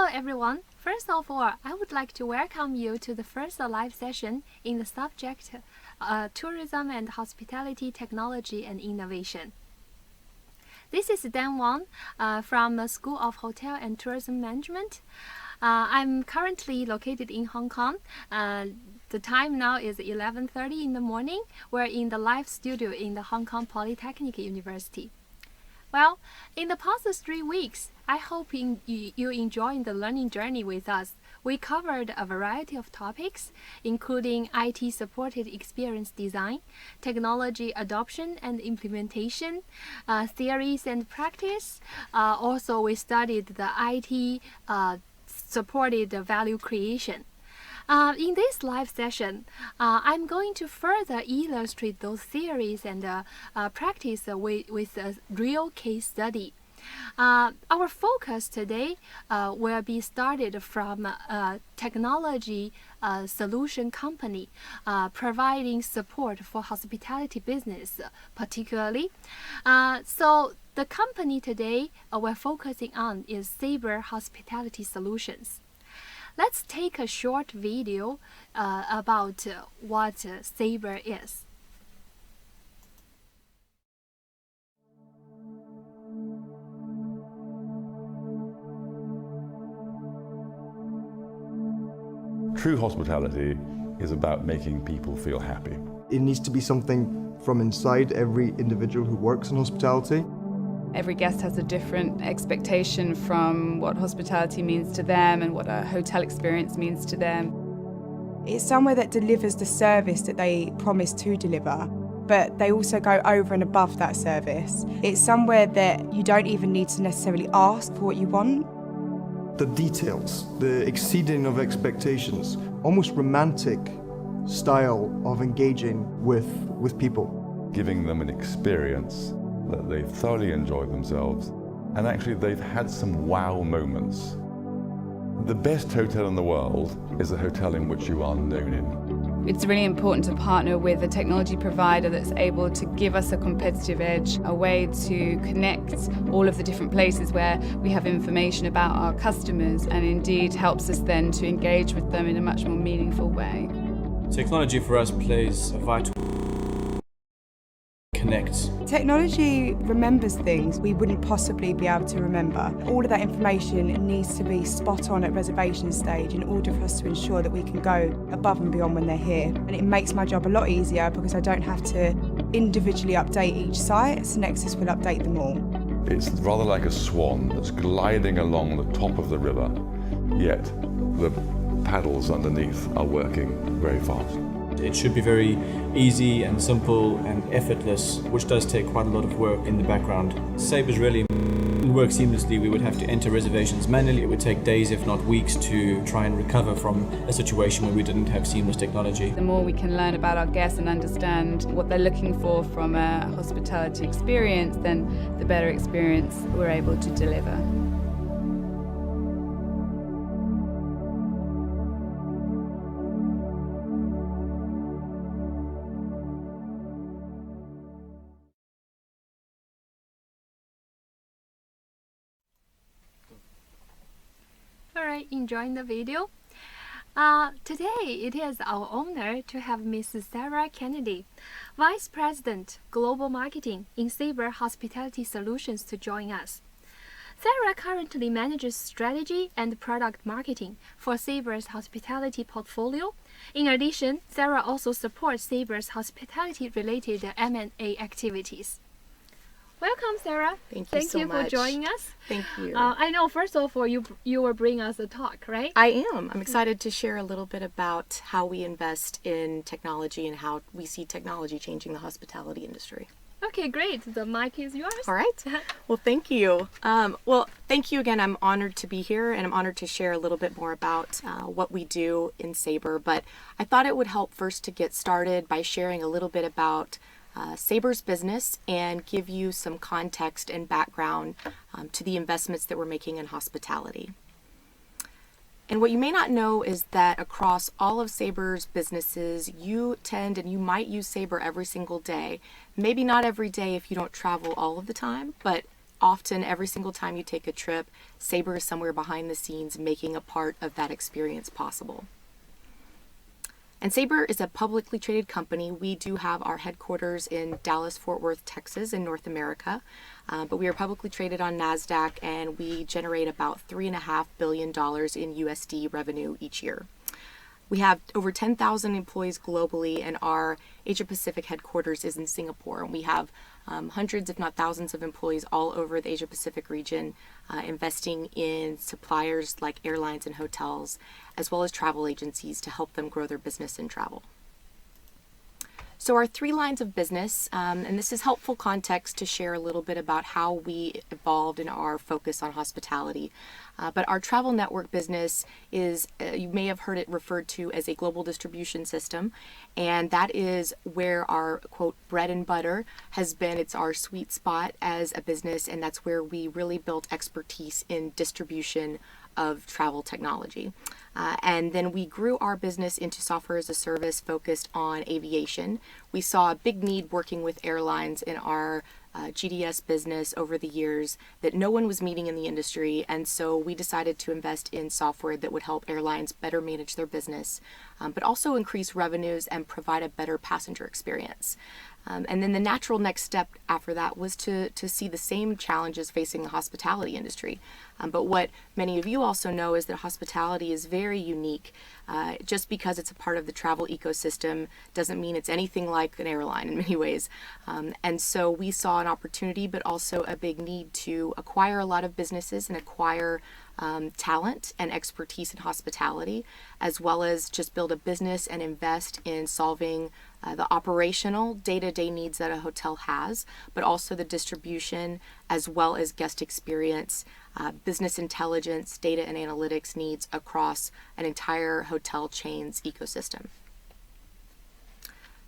Hello everyone. First of all, I would like to welcome you to the first live session in the subject Tourism and Hospitality Technology and Innovation. This is Dan Wang from the School of Hotel and Tourism Management. I'm currently located in Hong Kong. The time now is 11:30 in the morning. We're in the live studio in the Hong Kong Polytechnic University. Well, in the past 3 weeks, I hope you enjoyed the learning journey with us. We covered a variety of topics, including IT-supported experience design, technology adoption and implementation, theories and practice. Also, we studied the IT-supported value creation. In this live session, I'm going to further illustrate those theories and practice with a real case study. Our focus today will be started from a technology solution company providing support for hospitality business particularly. So the company today we're focusing on is Sabre Hospitality Solutions. Let's take a short video about what Sabre is. True hospitality is about making people feel happy. It needs to be something from inside every individual who works in hospitality. Every guest has a different expectation from what hospitality means to them and what a hotel experience means to them. It's somewhere that delivers the service that they promise to deliver, but they also go over and above that service. It's somewhere that you don't even need to necessarily ask for what you want. The details, the exceeding of expectations, almost romantic style of engaging with people. Giving them an experience that they thoroughly enjoy themselves, and actually they've had some wow moments. The best hotel in the world is a hotel in which you are known in. It's really important to partner with a technology provider that's able to give us a competitive edge, a way to connect all of the different places where we have information about our customers, and indeed helps us then to engage with them in a much more meaningful way. Technology for us plays a vital connect. Technology remembers things we wouldn't possibly be able to remember. All of that information needs to be spot on at reservation stage in order for us to ensure that we can go above and beyond when they're here. And it makes my job a lot easier because I don't have to individually update each site. Synexus will update them all. It's rather like a swan that's gliding along the top of the river, yet the paddles underneath are working very fast. It should be very easy and simple and effortless, which does take quite a lot of work in the background. Sabre's really work seamlessly. We would have to enter reservations manually. It would take days, if not weeks, to try and recover from a situation where we didn't have seamless technology. The more we can learn about our guests and understand what they're looking for from a hospitality experience, then the better experience we're able to deliver. Alright, enjoying the video? Today it is our honor to have Ms. Sarah Kennedy, Vice President, Global Marketing in Sabre Hospitality Solutions to join us. Sarah currently manages strategy and product marketing for Sabre's hospitality portfolio. In addition, Sarah also supports Sabre's hospitality-related M&A activities. Welcome, Sarah. Thank you for joining us. Thank you. I know, first of all, you will bring us a talk, right? I am. I'm excited to share a little bit about how we invest in technology and how we see technology changing the hospitality industry. Okay, great. The mic is yours. All right. Well, thank you. Thank you again. I'm honored to be here, and I'm honored to share a little bit more about what we do in Sabre. But I thought it would help first to get started by sharing a little bit about Sabre's business and give you some context and background to the investments that we're making in hospitality. And what you may not know is that across all of Sabre's businesses, you might use Sabre every single day. Maybe not every day if you don't travel all of the time, but often, every single time you take a trip, Sabre is somewhere behind the scenes making a part of that experience possible. And Sabre is a publicly traded company. We do have our headquarters in Dallas, Fort Worth, Texas in North America, but we are publicly traded on NASDAQ, and we generate about $3.5 billion in USD revenue each year. We have over 10,000 employees globally, and our Asia Pacific headquarters is in Singapore. And we have hundreds, if not thousands, of employees all over the Asia Pacific region, investing in suppliers like airlines and hotels, as well as travel agencies to help them grow their business and travel. So our 3 lines of business, and this is helpful context to share a little bit about how we evolved in our focus on hospitality. But our travel network business is, you may have heard it referred to as a global distribution system, and that is where our, quote, bread and butter has been. It's our sweet spot as a business, and that's where we really built expertise in distribution of travel technology. And then we grew our business into software as a service focused on aviation. We saw a big need working with airlines in our GDS business over the years that no one was meeting in the industry, and so we decided to invest in software that would help airlines better manage their business, but also increase revenues and provide a better passenger experience. And then the natural next step after that was to see the same challenges facing the hospitality industry. But what many of you also know is that hospitality is very unique. Just because it's a part of the travel ecosystem doesn't mean it's anything like an airline in many ways. And so we saw an opportunity, but also a big need to acquire a lot of businesses and acquire talent and expertise in hospitality, as well as just build a business and invest in solving the operational day-to-day needs that a hotel has, but also the distribution as well as guest experience, business intelligence, data and analytics needs across an entire hotel chain's ecosystem.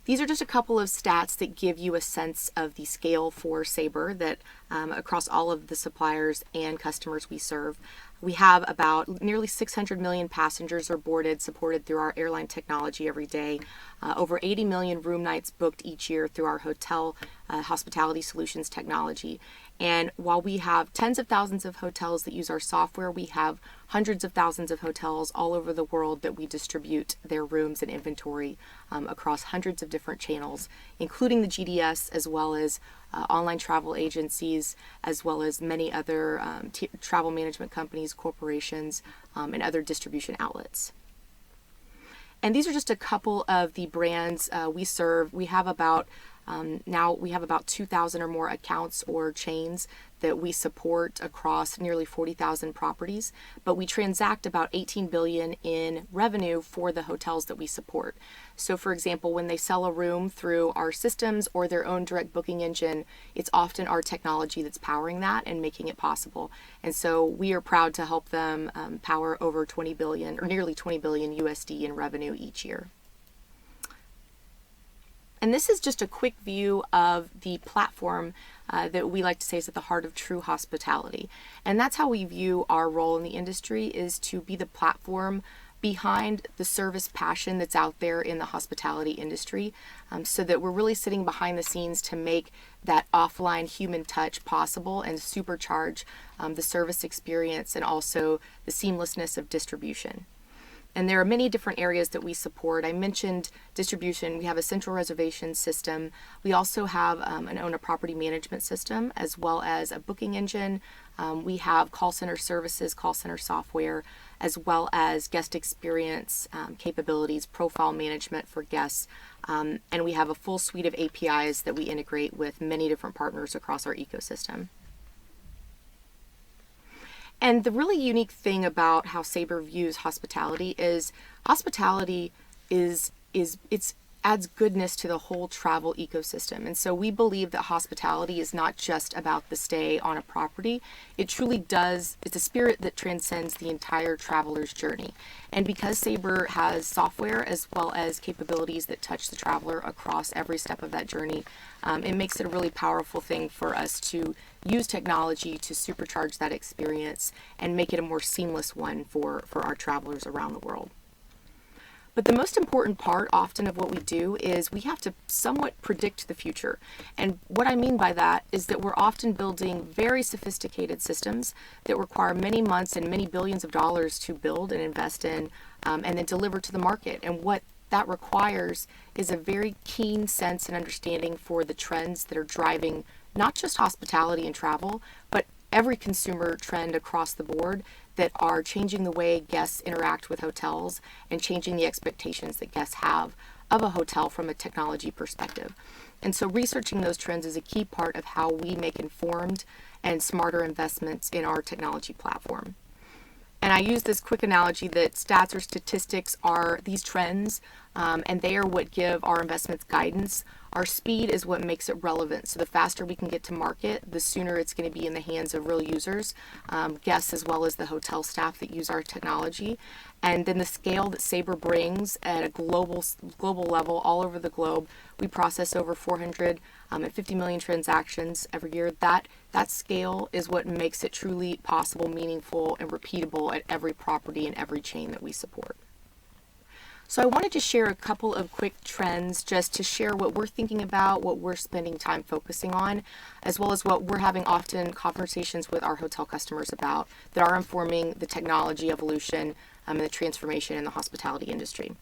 These are just a couple of stats that give you a sense of the scale for Sabre that across all of the suppliers and customers we serve. We have about nearly 600 million passengers are boarded, supported through our airline technology every day. Over 80 million room nights booked each year through our hotel hospitality solutions technology. And while we have tens of thousands of hotels that use our software, we have hundreds of thousands of hotels all over the world that we distribute their rooms and inventory across hundreds of different channels, including the GDS, as well as online travel agencies, as well as many other travel management companies, corporations, and other distribution outlets. And these are just a couple of the brands we serve. We have about now we have about 2,000 or more accounts or chains that we support across nearly 40,000 properties, but we transact about $18 billion in revenue for the hotels that we support. So for example, when they sell a room through our systems or their own direct booking engine, it's often our technology that's powering that and making it possible. And so we are proud to help them power over 20 billion or nearly 20 billion USD in revenue each year. And this is just a quick view of the platform that we like to say is at the heart of true hospitality. And that's how we view our role in the industry, is to be the platform behind the service passion that's out there in the hospitality industry, so that we're really sitting behind the scenes to make that offline human touch possible and supercharge the service experience and also the seamlessness of distribution. And there are many different areas that we support. I mentioned distribution. We have a central reservation system. We also have an owner property management system, as well as a booking engine. We have call center services, call center software, as well as guest experience capabilities, profile management for guests. And we have a full suite of APIs that we integrate with many different partners across our ecosystem. And the really unique thing about how Sabre views hospitality is adds goodness to the whole travel ecosystem. And so we believe that hospitality is not just about the stay on a property. It truly does, it's a spirit that transcends the entire traveler's journey. And because Sabre has software as well as capabilities that touch the traveler across every step of that journey, it makes it a really powerful thing for us to use technology to supercharge that experience and make it a more seamless one for our travelers around the world. But the most important part often of what we do is we have to somewhat predict the future. And what I mean by that is that we're often building very sophisticated systems that require many months and many billions of dollars to build and invest in and then deliver to the market. And what that requires is a very keen sense and understanding for the trends that are driving not just hospitality and travel, but every consumer trend across the board that are changing the way guests interact with hotels and changing the expectations that guests have of a hotel from a technology perspective. And so researching those trends is a key part of how we make informed and smarter investments in our technology platform. And I use this quick analogy that stats or statistics are these trends, and they are what give our investments guidance. Our speed is what makes it relevant. So the faster we can get to market, the sooner it's going to be in the hands of real users, guests as well as the hotel staff that use our technology. And then the scale that Sabre brings at a global level all over the globe. We process over 450 million transactions every year. That scale is what makes it truly possible, meaningful, and repeatable at every property and every chain that we support. So I wanted to share a couple of quick trends just to share what we're thinking about, what we're spending time focusing on, as well as what we're having often conversations with our hotel customers about that are informing the technology evolution and the transformation in the hospitality industry.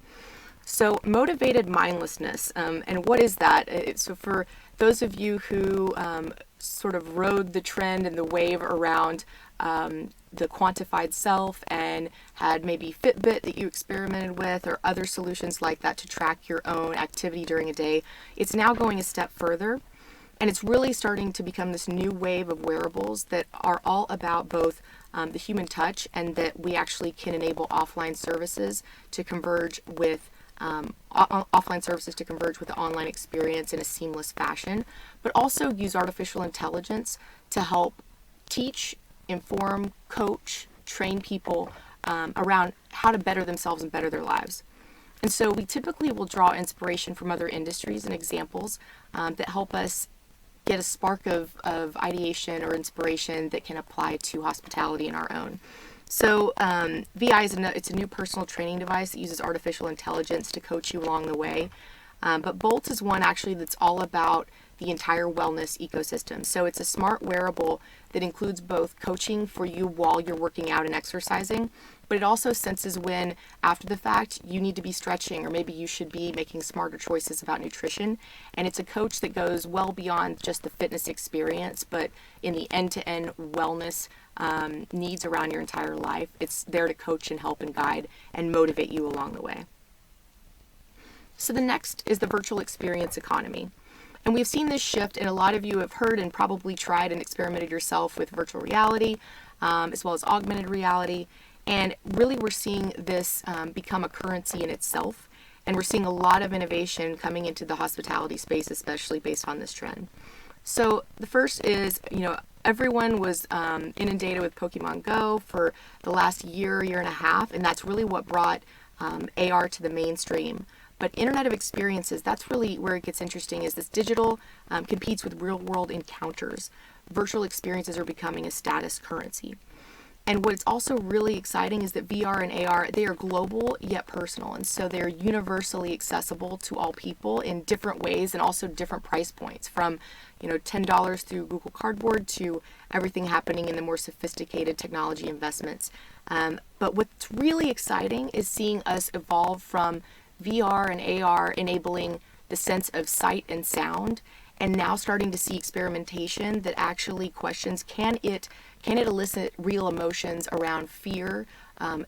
So motivated mindlessness, and what is that? So for those of you who sort of rode the trend and the wave around the quantified self and had maybe Fitbit that you experimented with or other solutions like that to track your own activity during a day, it's now going a step further. And it's really starting to become this new wave of wearables that are all about both the human touch and that we actually can enable offline services to converge with the online experience in a seamless fashion, but also use artificial intelligence to help teach, inform, coach, train people around how to better themselves and better their lives. And so we typically will draw inspiration from other industries and examples that help us get a spark of ideation or inspiration that can apply to hospitality in our own. So VI it's a new personal training device that uses artificial intelligence to coach you along the way. But Bolt is one actually that's all about the entire wellness ecosystem. So it's a smart wearable that includes both coaching for you while you're working out and exercising, but it also senses when, after the fact, you need to be stretching or maybe you should be making smarter choices about nutrition. And it's a coach that goes well beyond just the fitness experience, but in the end-to-end wellness needs around your entire life. It's there to coach and help and guide and motivate you along the way. So the next is the virtual experience economy. And we've seen this shift, and a lot of you have heard and probably tried and experimented yourself with virtual reality, as well as augmented reality. And really we're seeing this become a currency in itself. And we're seeing a lot of innovation coming into the hospitality space, especially based on this trend. So the first is, everyone was inundated with Pokemon Go for the last year and a half, and that's really what brought AR to the mainstream. But Internet of Experiences, that's really where it gets interesting, is this digital competes with real-world encounters. Virtual experiences are becoming a status currency. And what's also really exciting is that VR and AR, they are global yet personal. And so they're universally accessible to all people in different ways and also different price points, from $10 through Google Cardboard to everything happening in the more sophisticated technology investments. But what's really exciting is seeing us evolve from VR and AR enabling the sense of sight and sound, and now starting to see experimentation that actually questions, can it elicit real emotions around fear,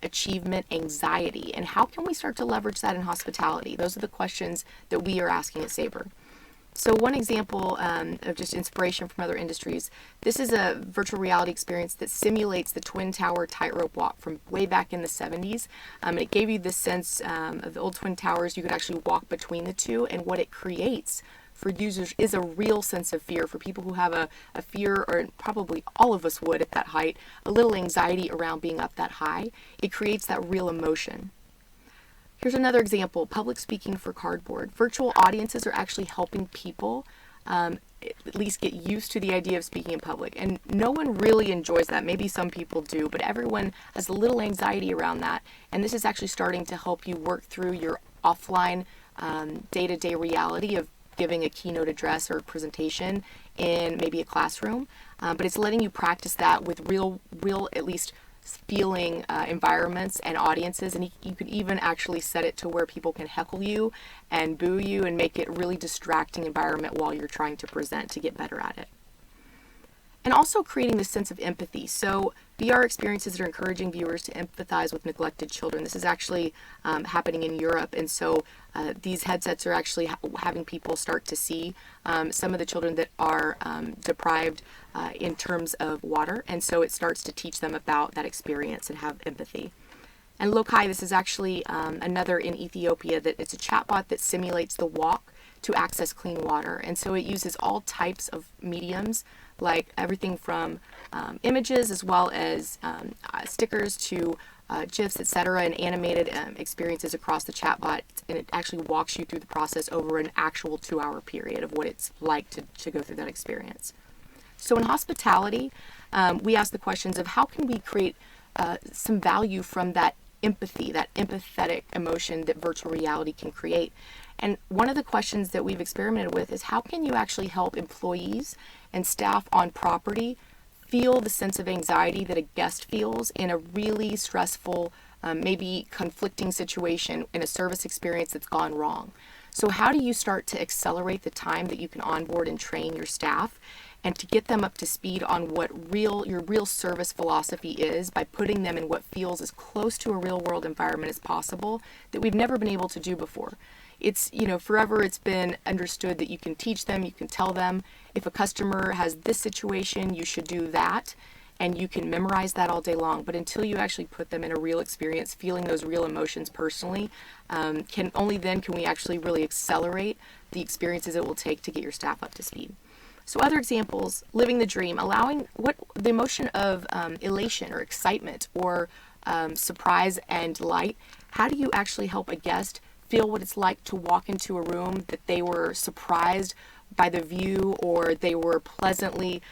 achievement, anxiety, and how can we start to leverage that in hospitality? Those are the questions that we are asking at Sabre. So one example of just inspiration from other industries, this is a virtual reality experience that simulates the Twin Tower tightrope walk from way back in the 70s. And it gave you this sense of the old Twin Towers. You could actually walk between the two, and what it creates for users is a real sense of fear. For people who have a fear, or probably all of us would at that height, a little anxiety around being up that high, it creates that real emotion. Here's another example, public speaking for cardboard. Virtual audiences are actually helping people at least get used to the idea of speaking in public. And no one really enjoys that. Maybe some people do, but everyone has a little anxiety around that. And this is actually starting to help you work through your offline day-to-day reality of giving a keynote address or presentation in maybe a classroom. But it's letting you practice that with real at least feeling environments and audiences, and you could even actually set it to where people can heckle you and boo you and make it a really distracting environment while you're trying to present to get better at it. And also creating this sense of empathy. So VR experiences are encouraging viewers to empathize with neglected children. This is actually happening in Europe, and so these headsets are actually having people start to see some of the children that are deprived in terms of water, and so it starts to teach them about that experience and have empathy. And Lokai, this is actually another in Ethiopia, that it's a chatbot that simulates the walk to access clean water, and so it uses all types of mediums, like everything from images as well as stickers to GIFs, etc., and animated experiences across the chatbot, and it actually walks you through the process over an actual 2-hour period of what it's like to go through that experience. So in hospitality, we ask the questions of how can we create some value from that empathy, that empathetic emotion that virtual reality can create. And one of the questions that we've experimented with is how can you actually help employees and staff on property feel the sense of anxiety that a guest feels in a really stressful, maybe conflicting situation in a service experience that's gone wrong. So how do you start to accelerate the time that you can onboard and train your staff, and to get them up to speed on what your real service philosophy is by putting them in what feels as close to a real world environment as possible that we've never been able to do before. It's, forever it's been understood that you can teach them, you can tell them, if a customer has this situation, you should do that, and you can memorize that all day long. But until you actually put them in a real experience, feeling those real emotions personally, only then can we actually really accelerate the experiences it will take to get your staff up to speed. So other examples, living the dream, allowing the emotion of elation or excitement or surprise and delight. How do you actually help a guest feel what it's like to walk into a room that they were surprised by the view, or they were pleasantly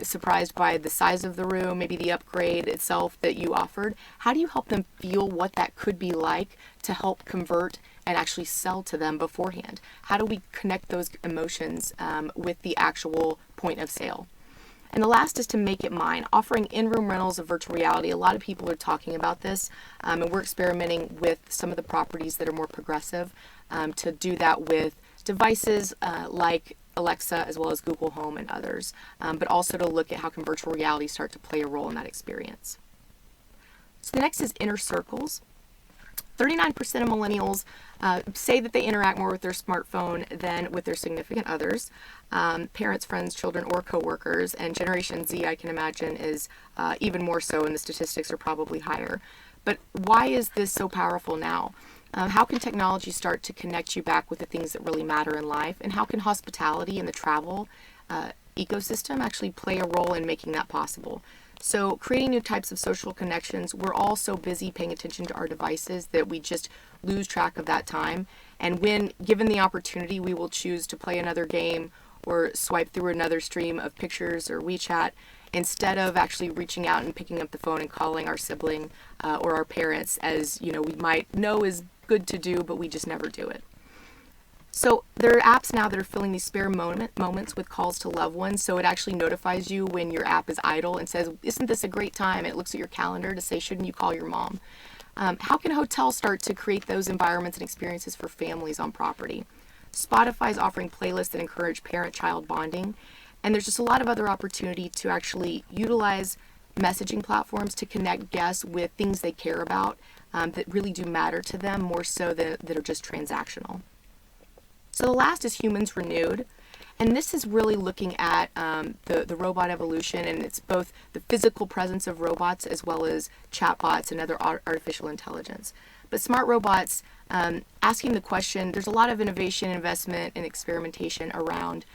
surprised by the size of the room, maybe the upgrade itself that you offered? How do you help them feel what that could be like to help convert and actually sell to them beforehand? How do we connect those emotions with the actual point of sale? And the last is to make it mine, offering in-room rentals of virtual reality. A lot of people are talking about this, and we're experimenting with some of the properties that are more progressive to do that with devices like Alexa as well as Google Home and others, but also to look at how can virtual reality start to play a role in that experience. So the next is inner circles. 39% of millennials say that they interact more with their smartphone than with their significant others, parents, friends, children, or coworkers. And Generation Z, I can imagine, is even more so, and the statistics are probably higher. But why is this so powerful now? How can technology start to connect you back with the things that really matter in life? And how can hospitality and the travel ecosystem actually play a role in making that possible? So creating new types of social connections, we're all so busy paying attention to our devices that we just lose track of that time. And when given the opportunity, we will choose to play another game or swipe through another stream of pictures or WeChat instead of actually reaching out and picking up the phone and calling our sibling or our parents, as we might know is good to do, but we just never do it. So there are apps now that are filling these spare moments with calls to loved ones. So it actually notifies you when your app is idle and says, isn't this a great time? And it looks at your calendar to say, shouldn't you call your mom? How can hotels start to create those environments and experiences for families on property? Spotify is offering playlists that encourage parent-child bonding. And there's just a lot of other opportunity to actually utilize messaging platforms to connect guests with things they care about that really do matter to them, more so that are just transactional. So the last is humans renewed, and this is really looking at the robot evolution, and it's both the physical presence of robots as well as chatbots and other artificial intelligence. But smart robots, asking the question, there's a lot of innovation, investment, and experimentation around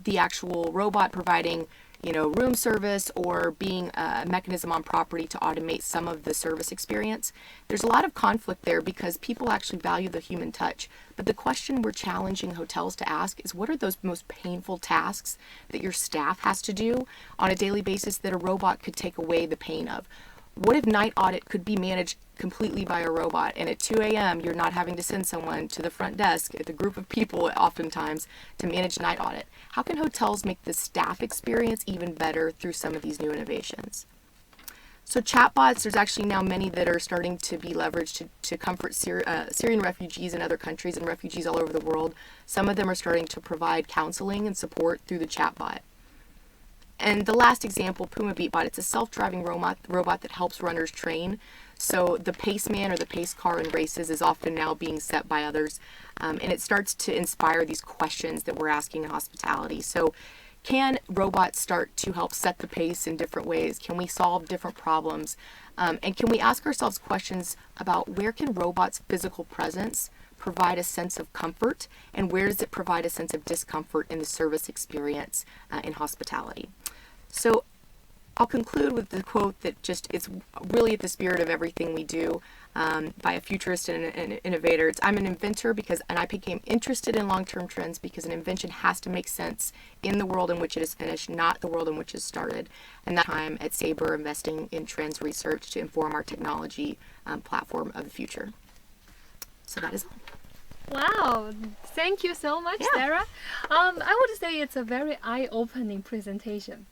the actual robot providing room service or being a mechanism on property to automate some of the service experience. There's a lot of conflict there because people actually value the human touch. But the question we're challenging hotels to ask is, what are those most painful tasks that your staff has to do on a daily basis that a robot could take away the pain of? What if night audit could be managed completely by a robot, and at 2 a.m. you're not having to send someone to the front desk at a group of people oftentimes to manage night audit? How can hotels make the staff experience even better through some of these new innovations? So chatbots, there's actually now many that are starting to be leveraged to comfort Syrian refugees in other countries and refugees all over the world. Some of them are starting to provide counseling and support through the chatbot. And the last example, Puma BeatBot, it's a self-driving robot that helps runners train. So the pace man or the pace car in races is often now being set by others. And it starts to inspire these questions that we're asking in hospitality. So can robots start to help set the pace in different ways? Can we solve different problems? And can we ask ourselves questions about where can robots' physical presence provide a sense of comfort, and where does it provide a sense of discomfort in the service experience in hospitality? So I'll conclude with the quote that it's really at the spirit of everything we do, by a futurist and an innovator. I'm an inventor and I became interested in long-term trends because an invention has to make sense in the world in which it is finished, not the world in which it started. And that time at Sabre, investing in trends research to inform our technology platform of the future. So that is all. Wow, thank you so much, Sarah. I would say it's a very eye-opening presentation.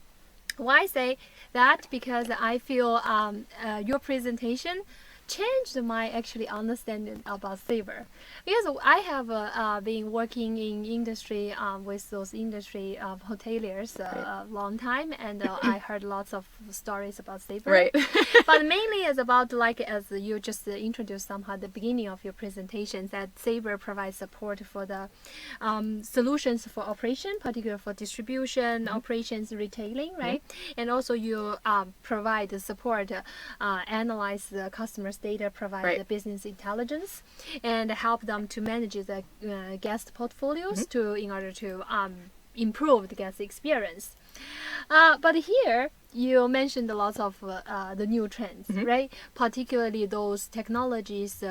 Why say that? Because I feel your presentation changed my actually understanding about Sabre, because I have been working in industry with those industry hoteliers a long time, and I heard lots of stories about Sabre. Right. But mainly it's about, like, as you just introduced somehow at the beginning of your presentation, that Sabre provides support for the solutions for operation, particularly for distribution, operations, retailing, right? And also you provide the support, analyze the customer's data, provide the business intelligence, and help them to manage the guest portfolios in order to improve the guest experience. But here you mentioned a lot of the new trends, right? Particularly those technologies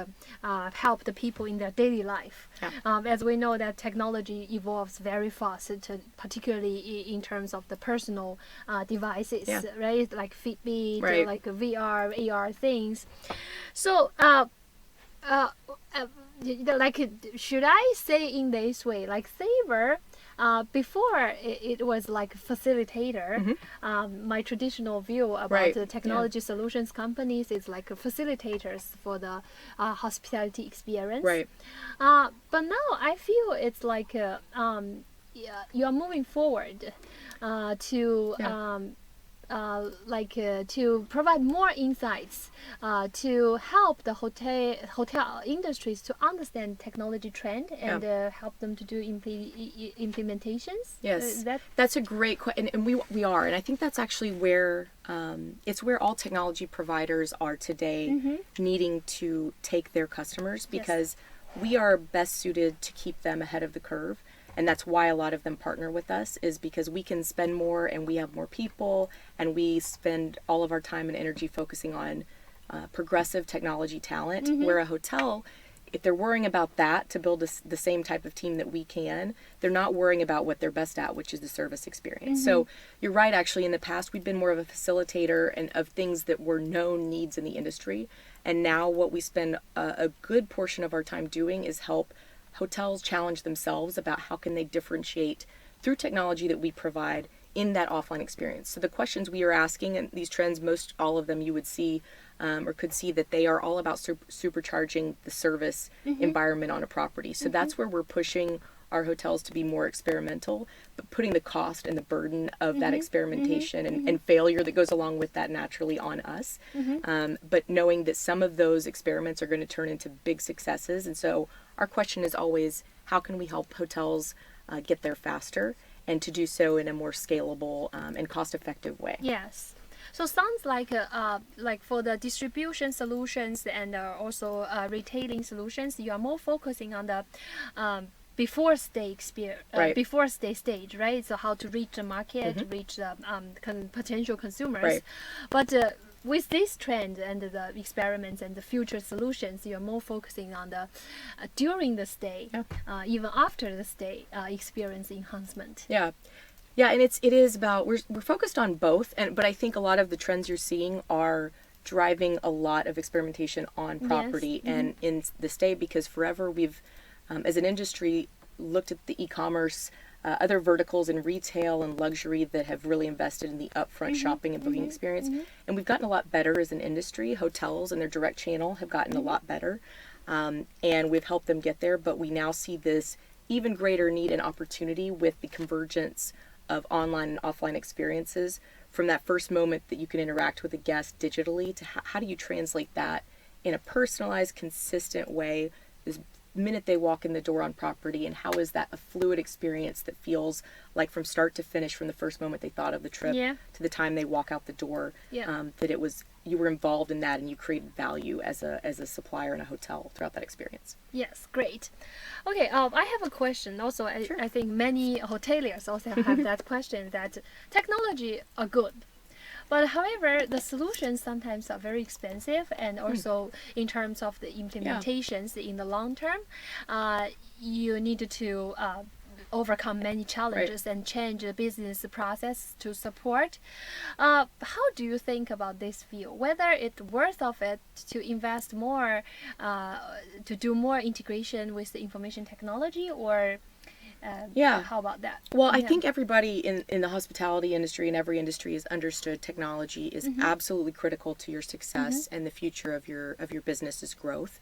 help the people in their daily life. As we know that technology evolves very fast, particularly in terms of the personal devices, right? Like Fitbit, like VR, AR things. So, like, should I say in this way, like Sabre, before it was like facilitator. My traditional view about the technology solutions companies is like facilitators for the hospitality experience. But now I feel it's like you are moving forward to provide more insights to help the hotel industries to understand technology trend and help them to do implementations. Yes, that's a great question, and we are, and I think that's actually where it's where all technology providers are today, needing to take their customers, because we are best suited to keep them ahead of the curve. And that's why a lot of them partner with us, is because we can spend more and we have more people, and we spend all of our time and energy focusing on progressive technology talent, where a hotel, if they're worrying about that to build the same type of team that we can, they're not worrying about what they're best at, which is the service experience. So you're right, actually, in the past we've been more of a facilitator and of things that were known needs in the industry. And now what we spend a good portion of our time doing is help hotels challenge themselves about how can they differentiate through technology that we provide in that offline experience. So the questions we are asking, and these trends, most all of them you would see or could see that they are all about supercharging the service environment on a property. So that's where we're pushing our hotels to be more experimental, but putting the cost and the burden of that experimentation and failure that goes along with that naturally on us. But knowing that some of those experiments are going to turn into big successes. And so our question is always, how can we help hotels get there faster, and to do so in a more scalable and cost-effective way? Yes. So sounds like for the distribution solutions and also retailing solutions, you are more focusing on the before stay experience, Right. before stay stage, right? So how to reach the market, reach the potential consumers. Right. But with this trend and the experiments and the future solutions, you're more focusing on the during the stay, even after the stay, experience enhancement. Yeah. Yeah, and it is about we're focused on both, but I think a lot of the trends you're seeing are driving a lot of experimentation on property and in the stay, because forever we've as an industry looked at the e-commerce, other verticals in retail and luxury that have really invested in the upfront shopping and booking experience, and we've gotten a lot better as an industry. Hotels and their direct channel have gotten a lot better, and we've helped them get there, but we now see this even greater need and opportunity with the convergence of online and offline experiences, from that first moment that you can interact with a guest digitally to how do you translate that in a personalized, consistent way this minute they walk in the door on property, and how is that a fluid experience that feels like from start to finish, from the first moment they thought of the trip to the time they walk out the door, that it was you were involved in that and you created value as a supplier in a hotel throughout that experience. Yes, great. Okay, I have a question. Also, I think many hoteliers also have that question, that technology are good. But however, the solutions sometimes are very expensive, and also in terms of the implementations in the long term, you need to overcome many challenges and change the business process to support. How do you think about this view? Whether it's worth of it to invest more, to do more integration with the information technology, or how about that? Well, I think everybody in the hospitality industry and every industry has understood technology is absolutely critical to your success and the future of your business's growth.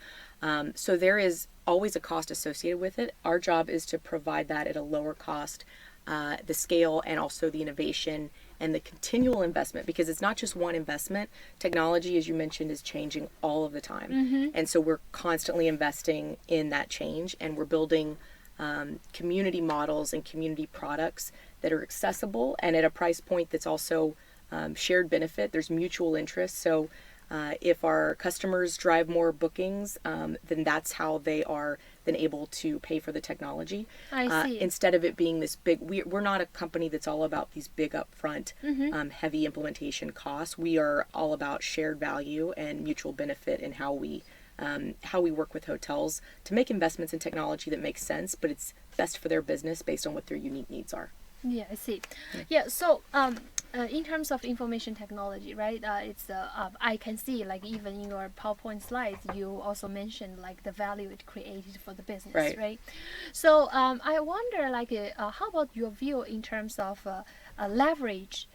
So there is always a cost associated with it. Our job is to provide that at a lower cost, the scale and also the innovation and the continual investment, because it's not just one investment. Technology, as you mentioned, is changing all of the time. And so we're constantly investing in that change, and we're building community models and community products that are accessible and at a price point that's also shared benefit. There's mutual interest. So if our customers drive more bookings, then that's how they are then able to pay for the technology. I see. Instead of it being this big, we're not a company that's all about these big upfront, heavy implementation costs. We are all about shared value and mutual benefit in how we work with hotels to make investments in technology that makes sense, but it's best for their business based on what their unique needs are. Yeah, I see. Yeah, so in terms of information technology, right? It's I can see, like, even in your PowerPoint slides, you also mentioned like the value it created for the business, right? So I wonder, like, how about your view in terms of leverage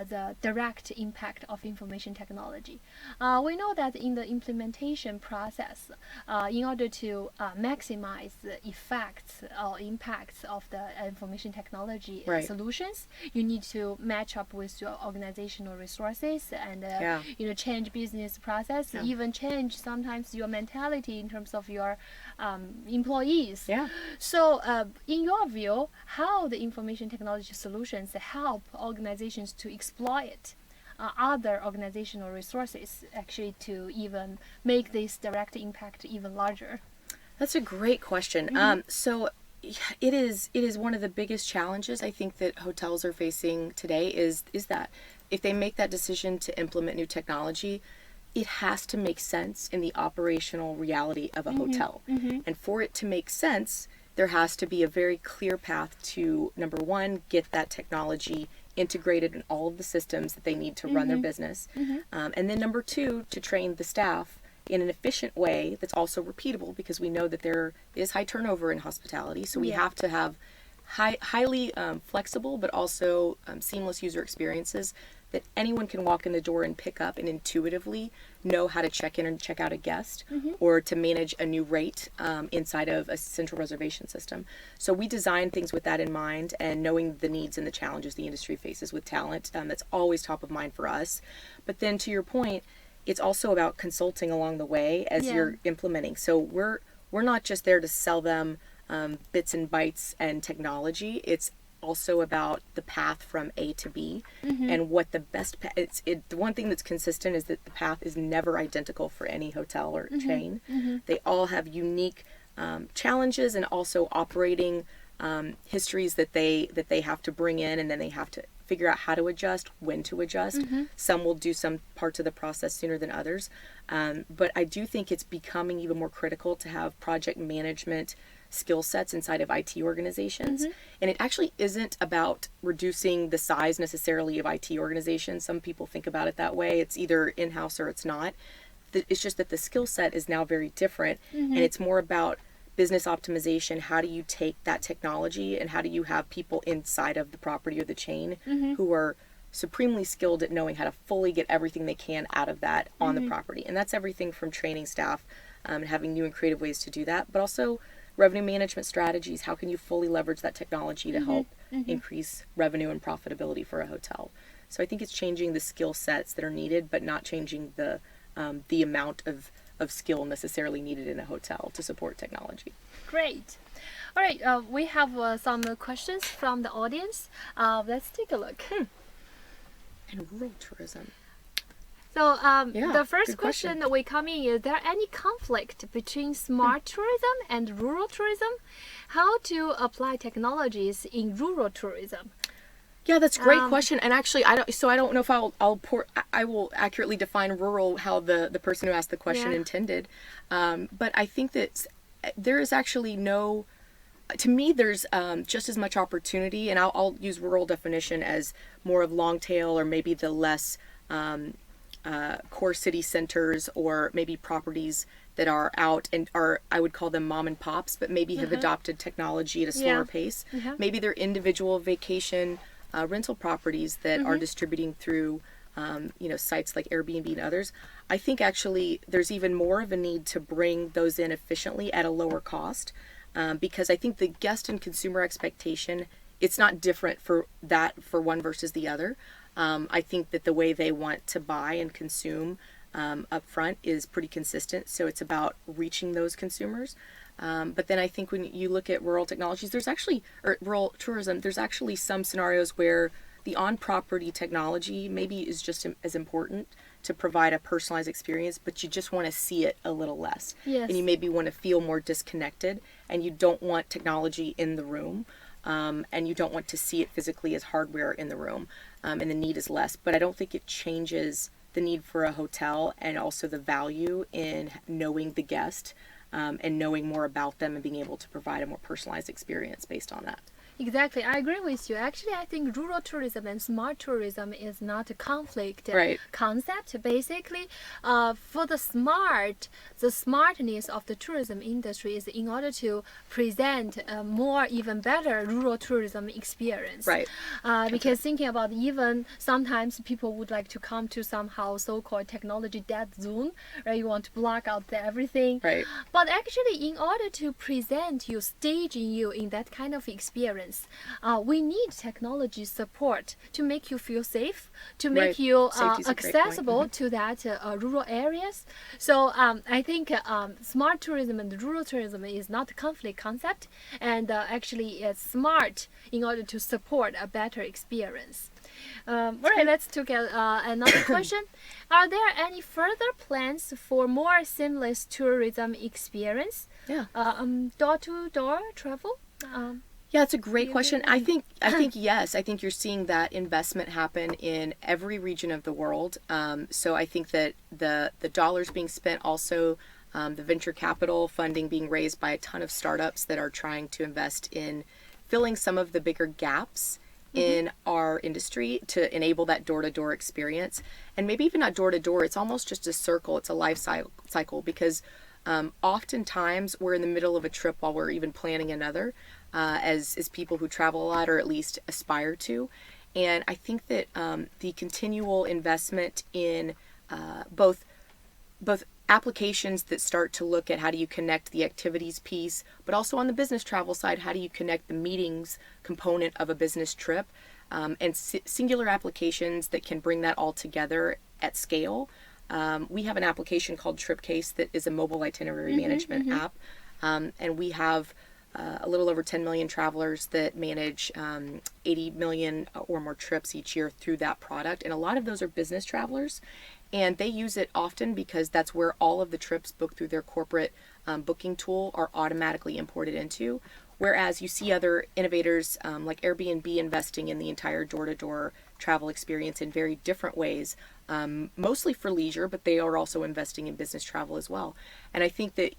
the direct impact of information technology? We know that in the implementation process, in order to maximize the effects or impacts of the information technology solutions, you need to match up with your organizational resources and change business process, even change sometimes your mentality in terms of your employees. So in your view, how the information technology solutions help organizations to exploit other organizational resources actually to even make this direct impact even larger? That's a great question. So it is one of the biggest challenges I think that hotels are facing today is that if they make that decision to implement new technology, it has to make sense in the operational reality of a hotel. And for it to make sense, there has to be a very clear path to, number one, get that technology integrated in all of the systems that they need to run their business. And then number two, to train the staff in an efficient way that's also repeatable, because we know that there is high turnover in hospitality. So we have to have highly flexible but also seamless user experiences that anyone can walk in the door and pick up and intuitively know how to check in and check out a guest, or to manage a new rate inside of a central reservation system. So we design things with that in mind, and knowing the needs and the challenges the industry faces with talent, that's always top of mind for us. But then to your point, it's also about consulting along the way as you're implementing. So we're not just there to sell them bits and bytes and technology. It's also about the path from A to B and what the best path. The one thing that's consistent is that the path is never identical for any hotel or chain. They all have unique challenges and also operating histories that they have to bring in, and then they have to figure out how to adjust, when to adjust. Some will do some parts of the process sooner than others. But I do think it's becoming even more critical to have project management skill sets inside of IT organizations. And it actually isn't about reducing the size necessarily of IT organizations. Some people think about it that way. It's either in-house or it's not. It's just that the skill set is now very different, and it's more about business optimization. How do you take that technology and how do you have people inside of the property or the chain who are supremely skilled at knowing how to fully get everything they can out of that on the property? And that's everything from training staff and having new and creative ways to do that, but also revenue management strategies. How can you fully leverage that technology to help increase revenue and profitability for a hotel? So I think it's changing the skill sets that are needed, but not changing the amount of skill necessarily needed in a hotel to support technology. Great. All right, we have some questions from the audience. Let's take a look. And rural tourism. So Yeah, the first good question question. that we come in is there any conflict between smart tourism and rural tourism? How to apply technologies in rural tourism? Yeah, that's a great question. And actually, I don't know if I will accurately define rural how the person who asked the question intended. But I think that there is actually no, to me, there's just as much opportunity, and I'll use rural definition as more of long tail or maybe the less core city centers, or maybe properties that are out and are, I would call them mom and pops, but maybe have adopted technology at a slower pace. Maybe they're individual vacation rental properties that are distributing through sites like Airbnb and others. I think actually there's even more of a need to bring those in efficiently at a lower cost, because I think the guest and consumer expectation, it's not different for one versus the other. I think that the way they want to buy and consume up front is pretty consistent. So it's about reaching those consumers. But then I think when you look at rural technologies, rural tourism, there's actually some scenarios where the on-property technology maybe is just as important to provide a personalized experience, but you just want to see it a little less. Yes. And you maybe want to feel more disconnected, and you don't want technology in the room. And you don't want to see it physically as hardware in the room, and the need is less. But I don't think it changes the need for a hotel, and also the value in knowing the guest and knowing more about them and being able to provide a more personalized experience based on that. Exactly, I agree with you. Actually, I think rural tourism and smart tourism is not a conflict concept. Basically, for the smartness of the tourism industry is in order to present a more, even better rural tourism experience. Right. Because thinking about, even sometimes people would like to come to somehow so-called technology dead zone, right? You want to block out everything. Right. But actually, in order to present you, staging you in that kind of experience, we need technology support to make you feel safe, to make you accessible to that rural areas. So I think smart tourism and rural tourism is not a conflict concept, and actually it's smart in order to support a better experience. All right, let's take another question. Are there any further plans for more seamless tourism experience? Yeah. Door-to-door travel? Yeah, it's a great question. I think yes. I think you're seeing that investment happen in every region of the world. So I think that the dollars being spent, also the venture capital funding being raised by a ton of startups that are trying to invest in filling some of the bigger gaps in our industry to enable that door-to-door experience. And maybe even not door-to-door, it's almost just a circle. It's a life cycle, because oftentimes we're in the middle of a trip while we're even planning another, as people who travel a lot, or at least aspire to. And I think that the continual investment in both applications that start to look at how do you connect the activities piece, but also on the business travel side, how do you connect the meetings component of a business trip, and singular applications that can bring that all together at scale. We have an application called TripCase that is a mobile itinerary management app, and we have a little over 10 million travelers that manage 80 million or more trips each year through that product. And a lot of those are business travelers. And they use it often because that's where all of the trips booked through their corporate booking tool are automatically imported into. Whereas you see other innovators like Airbnb investing in the entire door-to-door travel experience in very different ways, mostly for leisure, but they are also investing in business travel as well. And I think that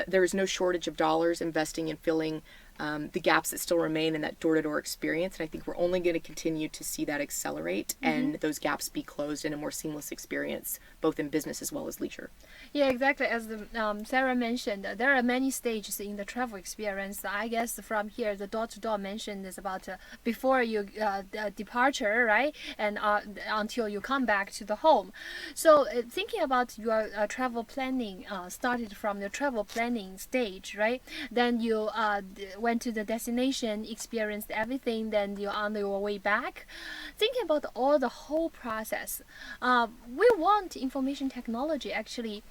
there is no shortage of dollars investing in filling the gaps that still remain in that door-to-door experience. And I think we're only going to continue to see that accelerate and those gaps be closed in a more seamless experience, both in business as well as leisure. Yeah, exactly. As Sarah mentioned, there are many stages in the travel experience. I guess from here, the door-to-door mentioned is about before you departure, right? And until you come back to the home. So thinking about your travel planning, started from the travel planning stage, right? Then you went to the destination, experienced everything, then you're on your way back. Thinking about all the whole process, we want information technology actually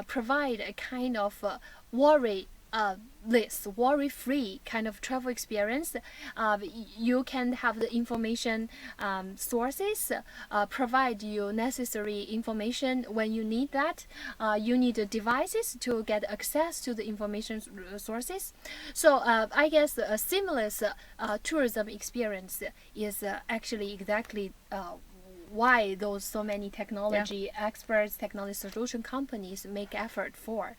provide a kind of worry-free kind of travel experience. You can have the information sources, provide you necessary information when you need that. You need the devices to get access to the information sources. So I guess a seamless tourism experience is actually exactly why those so many technology experts, technology solution companies make effort for.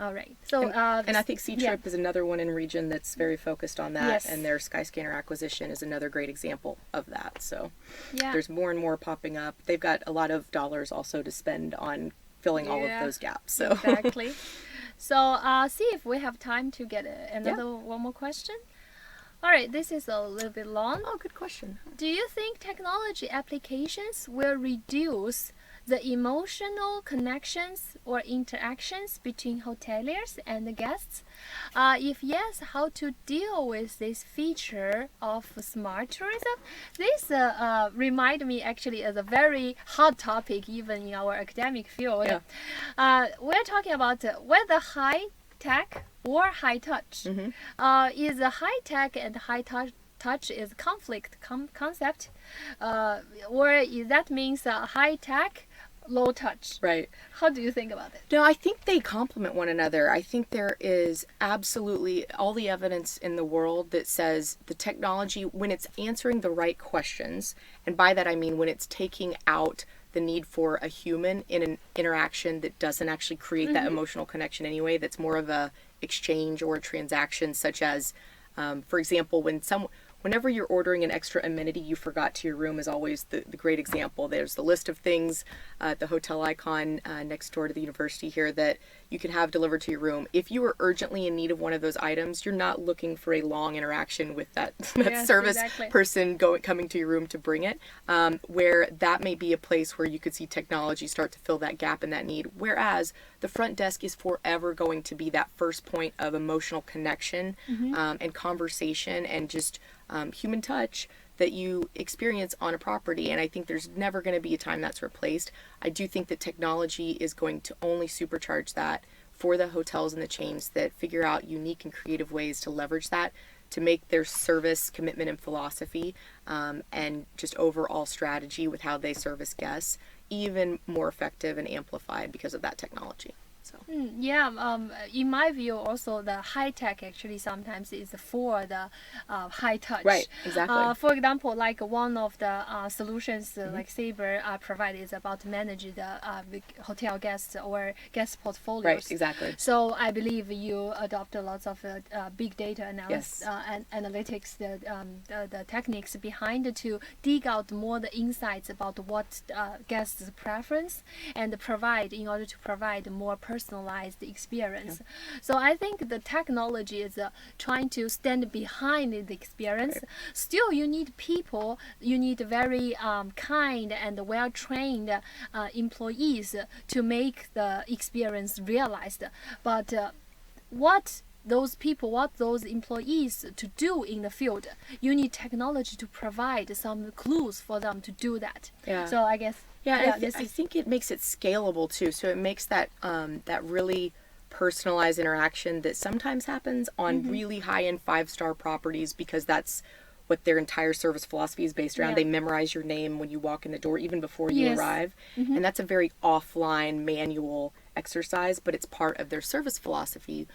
All right. So and I think C-Trip is another one in region that's very focused on that, and their Skyscanner acquisition is another great example of that. So there's more and more popping up. They've got a lot of dollars also to spend on filling all of those gaps. So exactly. So see if we have time to get one more question. All right, this is a little bit long. Oh, good question. Do you think technology applications will reduce the emotional connections or interactions between hoteliers and the guests? If yes, how to deal with this feature of smart tourism? This remind me actually as a very hot topic even in our academic field. We're talking about whether high tech or high touch. Is a high tech and high touch is conflict concept, or that means high tech, low touch? Right. How do you think about it? No, I think they complement one another. I think there is absolutely all the evidence in the world that says the technology, when it's answering the right questions, and by that I mean when it's taking out the need for a human in an interaction that doesn't actually create that emotional connection anyway, that's more of a exchange or a transaction, such as, for example, whenever you're ordering an extra amenity you forgot to your room is always the great example. There's the list of things at the hotel icon next door to the university here that you can have delivered to your room. If you are urgently in need of one of those items, you're not looking for a long interaction with that service person coming to your room to bring it, where that may be a place where you could see technology start to fill that gap and that need. Whereas the front desk is forever going to be that first point of emotional connection and conversation and just human touch that you experience on a property. And I think there's never going to be a time that's replaced. I do think that technology is going to only supercharge that for the hotels and the chains that figure out unique and creative ways to leverage that to make their service commitment and philosophy and just overall strategy with how they service guests even more effective and amplified because of that technology. So. In my view, also the high tech actually sometimes is for the high touch. Right, exactly. For example, like one of the solutions like Sabre provided is about to manage the hotel guests or guest portfolios. Right, exactly. So I believe you adopt lots of big data analysis and analytics, the techniques behind to dig out more the insights about what guests' preference and provide in order to provide more personalized experience. So I think the technology is trying to stand behind the experience. Still, you need people, you need very kind and well-trained employees to make the experience realized. But what those employees to do in the field, you need technology to provide some clues for them to do that. So I guess I think it makes it scalable too. So it makes that that really personalized interaction that sometimes happens on really high-end 5-star properties, because that's what their entire service philosophy is based around. They memorize your name when you walk in the door, even before you arrive. And that's a very offline, manual exercise, but it's part of their service philosophy.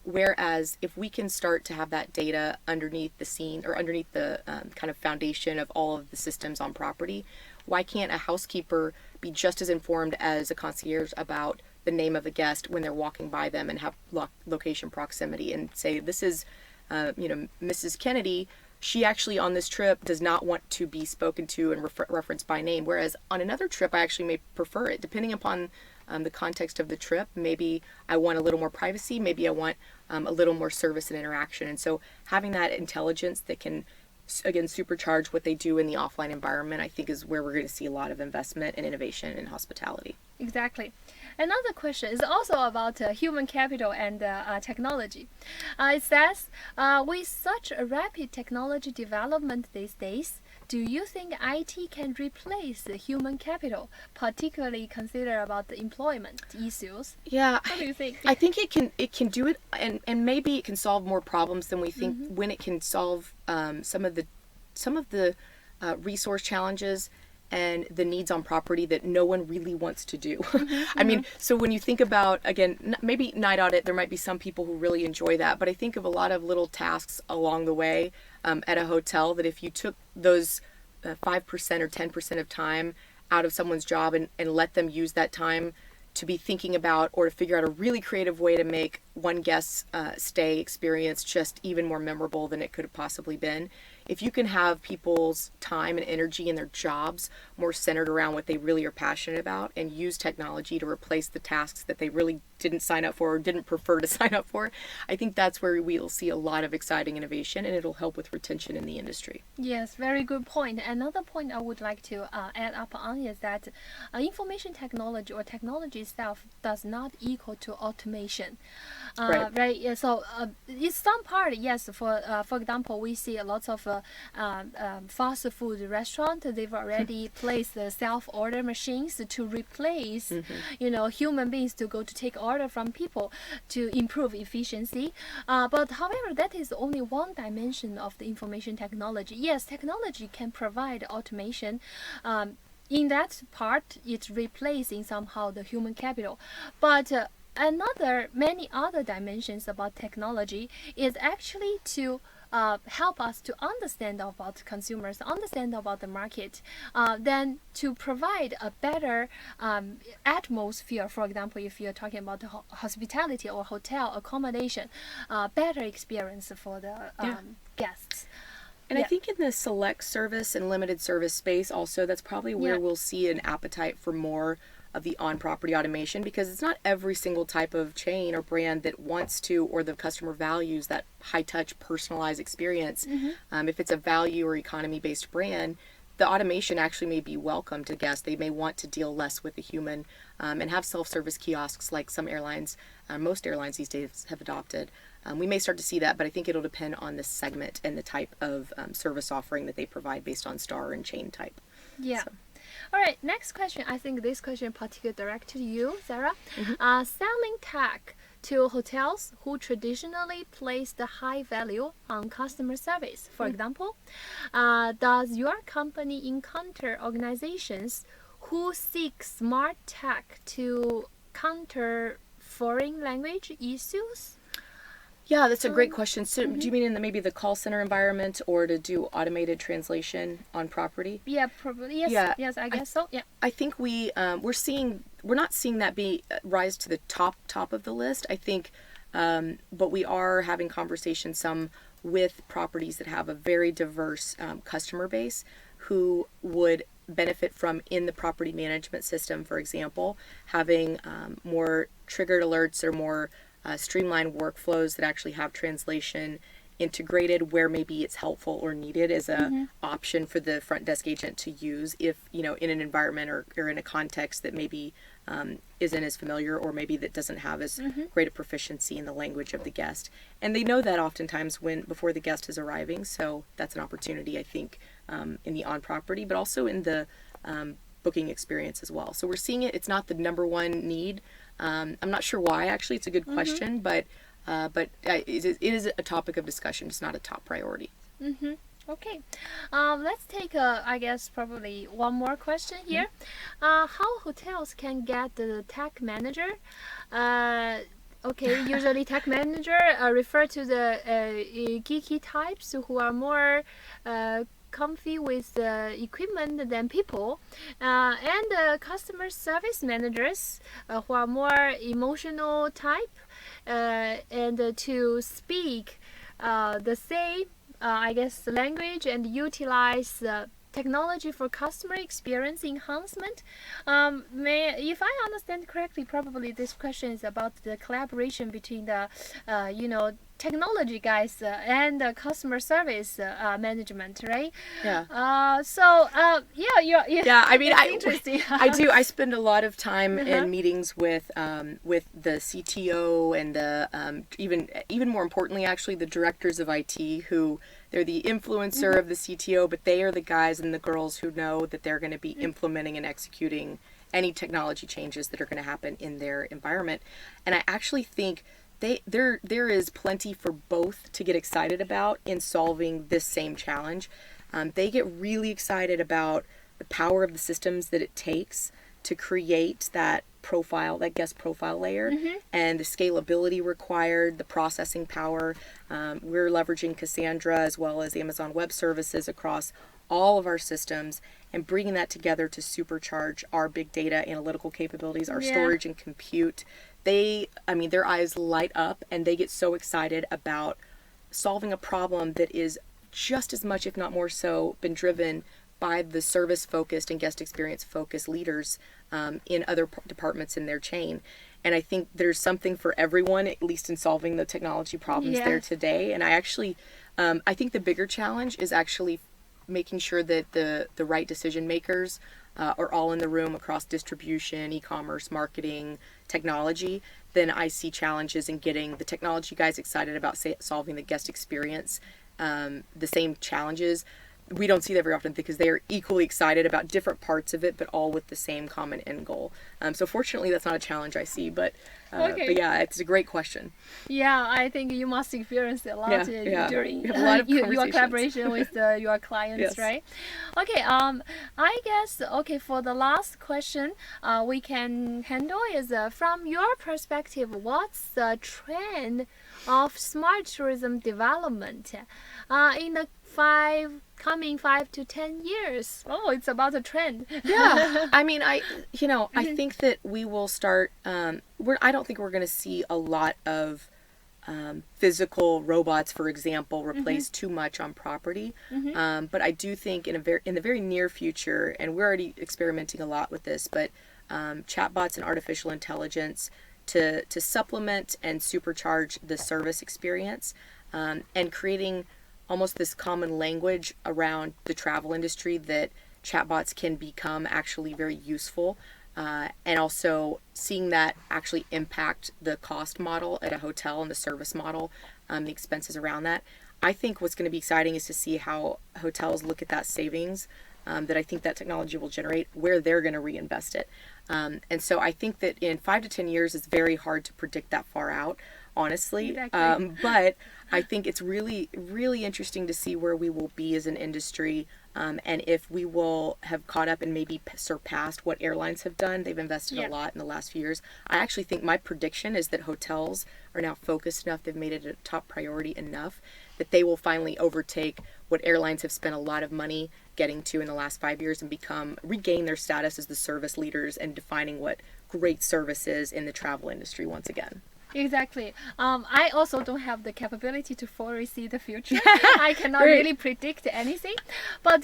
Whereas if we can start to have that data underneath the scene, or underneath the kind of foundation of all of the systems on property, why can't a housekeeper be just as informed as a concierge about the name of a guest when they're walking by them, and have location proximity, and say, this is Mrs. Kennedy, she actually on this trip does not want to be spoken to and referenced by name, whereas on another trip I actually may prefer it, depending upon the context of the trip. Maybe I want a little more privacy, maybe I want a little more service and interaction. And so having that intelligence that can, again, supercharge what they do in the offline environment, I think is where we're going to see a lot of investment and innovation in hospitality. Exactly. Another question is also about human capital and technology. It says, with such a rapid technology development these days, do you think IT can replace the human capital, particularly consider about the employment issues? Yeah, what do you think? I think it can do it, and maybe it can solve more problems than we think when it can solve some of the resource challenges and the needs on property that no one really wants to do. I mean, so when you think about, again, maybe night audit, there might be some people who really enjoy that, but I think of a lot of little tasks along the way at a hotel that if you took those 5% or 10% of time out of someone's job and let them use that time to be thinking about, or to figure out a really creative way to make one guest's stay experience just even more memorable than it could have possibly been. If you can have people's time and energy in their jobs more centered around what they really are passionate about, and use technology to replace the tasks that they really didn't sign up for or didn't prefer to sign up for, I think that's where we'll see a lot of exciting innovation, and it'll help with retention in the industry. Yes, very good point. Another point I would like to add up on is that information technology or technology itself does not equal to automation. Right. Yeah, so it's some part, yes. For example, we see lots of fast food restaurant. They've already placed the self-order machines to replace, human beings to go to take order from people to improve efficiency. But however, that is only one dimension of the information technology. Yes, technology can provide automation. In that part, it's replacing somehow the human capital, but many other dimensions about technology is actually to help us to understand about consumers, understand about the market, then to provide a better atmosphere. For example, if you're talking about the hospitality or hotel accommodation, better experience for the guests. And I think in the select service and limited service space also, that's probably where we'll see an appetite for more of the on-property automation, because it's not every single type of chain or brand that wants to, or the customer values that high-touch personalized experience. If it's a value or economy-based brand, the automation actually may be welcome to guests. They may want to deal less with the human and have self-service kiosks like some airlines, most airlines these days have adopted. We may start to see that, but I think it'll depend on the segment and the type of service offering that they provide based on star and chain type. Yeah. So. All right, next question. I think this question is particularly directed to you, Sarah. Selling tech to hotels who traditionally place the high value on customer service. For example, does your company encounter organizations who seek smart tech to counter foreign language issues? Yeah, that's a great question. So do you mean in maybe the call center environment, or to do automated translation on property? Yeah, probably. Yes, yes, I guess so. Yeah. I think we're not seeing that rise to the top of the list. I think, but we are having conversations some with properties that have a very diverse customer base who would benefit from, in the property management system, for example, having more triggered alerts or more streamlined workflows that actually have translation integrated where maybe it's helpful or needed as a option for the front desk agent to use if, in an environment or in a context that maybe isn't as familiar, or maybe that doesn't have as great a proficiency in the language of the guest. And they know that oftentimes before the guest is arriving. So that's an opportunity, I think, in the on-property, but also in the booking experience as well. So we're seeing it. It's not the number one need. I'm not sure why, actually. It's a good question, but it is a topic of discussion. It's not a top priority. Okay, let's take, I guess, probably one more question here. How hotels can get the tech manager? Okay, usually tech manager refer to the geeky types who are more comfy with the equipment than people, and customer service managers who are more emotional type, and to speak the same I guess language and utilize technology for customer experience enhancement. If I understand correctly, probably this question is about the collaboration between the technology guys and customer service management, right? Yeah. Yeah, I mean, interesting. I do. I spend a lot of time in meetings with the CTO and the even more importantly, actually, the directors of IT, who they're the influencer of the CTO, but they are the guys and the girls who know that they're going to be implementing and executing any technology changes that are going to happen in their environment. And I actually think there is plenty for both to get excited about in solving this same challenge. They get really excited about the power of the systems that it takes to create that guest profile layer, and the scalability required, the processing power. We're leveraging Cassandra as well as Amazon Web Services across all of our systems and bringing that together to supercharge our big data analytical capabilities, our storage and compute. Their eyes light up and they get so excited about solving a problem that is just as much, if not more so, been driven by the service-focused and guest experience-focused leaders in other departments in their chain. And I think there's something for everyone, at least in solving the technology problems there today. And I think the bigger challenge is actually making sure that the right decision makers are all in the room across distribution, e-commerce, marketing, technology. Then I see challenges in getting the technology guys excited about solving the guest experience, the same challenges. We don't see that very often because they are equally excited about different parts of it, but all with the same common end goal. So fortunately, that's not a challenge I see, but yeah, it's a great question. Yeah, I think you must experience a lot during a lot of your collaboration with your clients, right? Okay, I guess, for the last question we can handle is from your perspective, what's the trend of smart tourism development in the coming 5 to 10 years? Oh, it's about a trend. Yeah, I mean, I think that we will start. I don't think we're going to see a lot of physical robots, for example, replace too much on property. But I do think in the very near future, and we're already experimenting a lot with this, but chatbots and artificial intelligence to supplement and supercharge the service experience, and creating almost this common language around the travel industry that chatbots can become actually very useful, and also seeing that actually impact the cost model at a hotel and the service model, the expenses around that. I think what's going to be exciting is to see how hotels look at that savings that I think that technology will generate, where they're going to reinvest it. And so I think that in 5 to 10 years, it's very hard to predict that far out, honestly. Exactly. But I think it's really, really interesting to see where we will be as an industry, and if we will have caught up and maybe surpassed what airlines have done. They've invested a lot in the last few years. I actually think my prediction is that hotels are now focused enough, they've made it a top priority enough, that they will finally overtake what airlines have spent a lot of money getting to in the last 5 years and regain their status as the service leaders and defining what great service is in the travel industry once again. Exactly. I also don't have the capability to foresee the future. I cannot really predict anything. But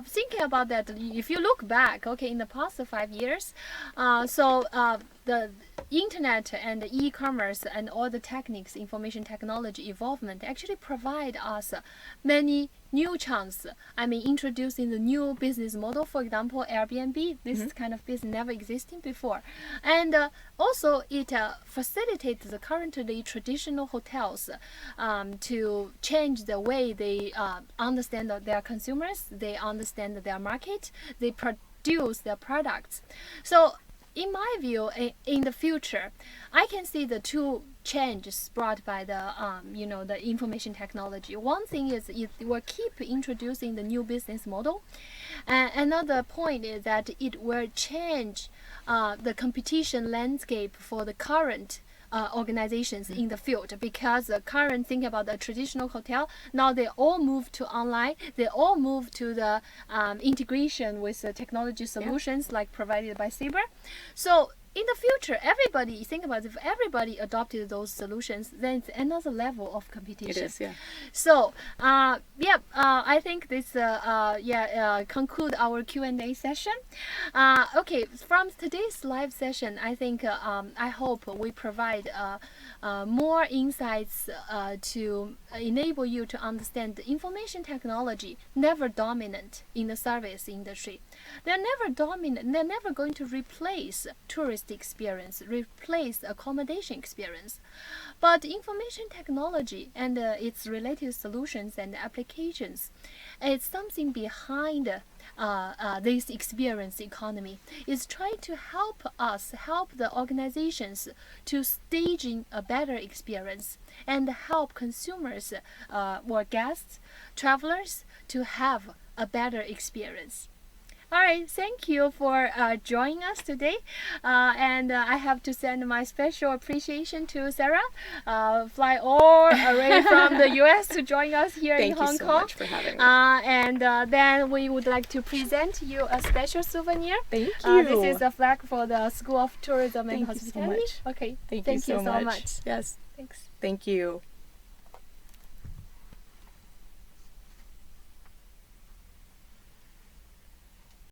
thinking about that, if you look back, in the past 5 years, the internet and e-commerce and all the techniques, information technology evolvement actually provide us many new chances. Introducing the new business model, for example, Airbnb. This kind of business never existed before. And also it facilitates the currently traditional hotels to change the way they understand their consumers, they understand their market, they produce their products. So in my view, in the future, I can see the two changes brought by the the information technology. One thing is it will keep introducing the new business model, and another point is that it will change the competition landscape for the current organizations in the field, because the current think about the traditional hotel, now they all move to online, they all move to the integration with the technology solutions like provided by Sabre. So in the future, everybody, think about if everybody adopted those solutions, then it's another level of competition. It is, yeah. So, I think this conclude our Q&A session. Okay, from today's live session, I think I hope we provide more insights to enable you to understand the information technology never dominant in the service industry. They're never dominant. They're never going to replace tourist experience, replace accommodation experience. But information technology and its related solutions and applications, it's something behind this experience economy. Is trying to help the organizations to staging a better experience and help consumers or guests, travelers to have a better experience. All right, thank you for joining us today, and I have to send my special appreciation to Sarah, fly all the way from the US to join us here in Hong Kong. Thank you so much for having me. And then we would like to present you a special souvenir. Thank you. This is a flag for the School of Tourism and Thank you so Hospitality. much. Okay, Thank you so much. Yes, Thanks. thanks. Thank you.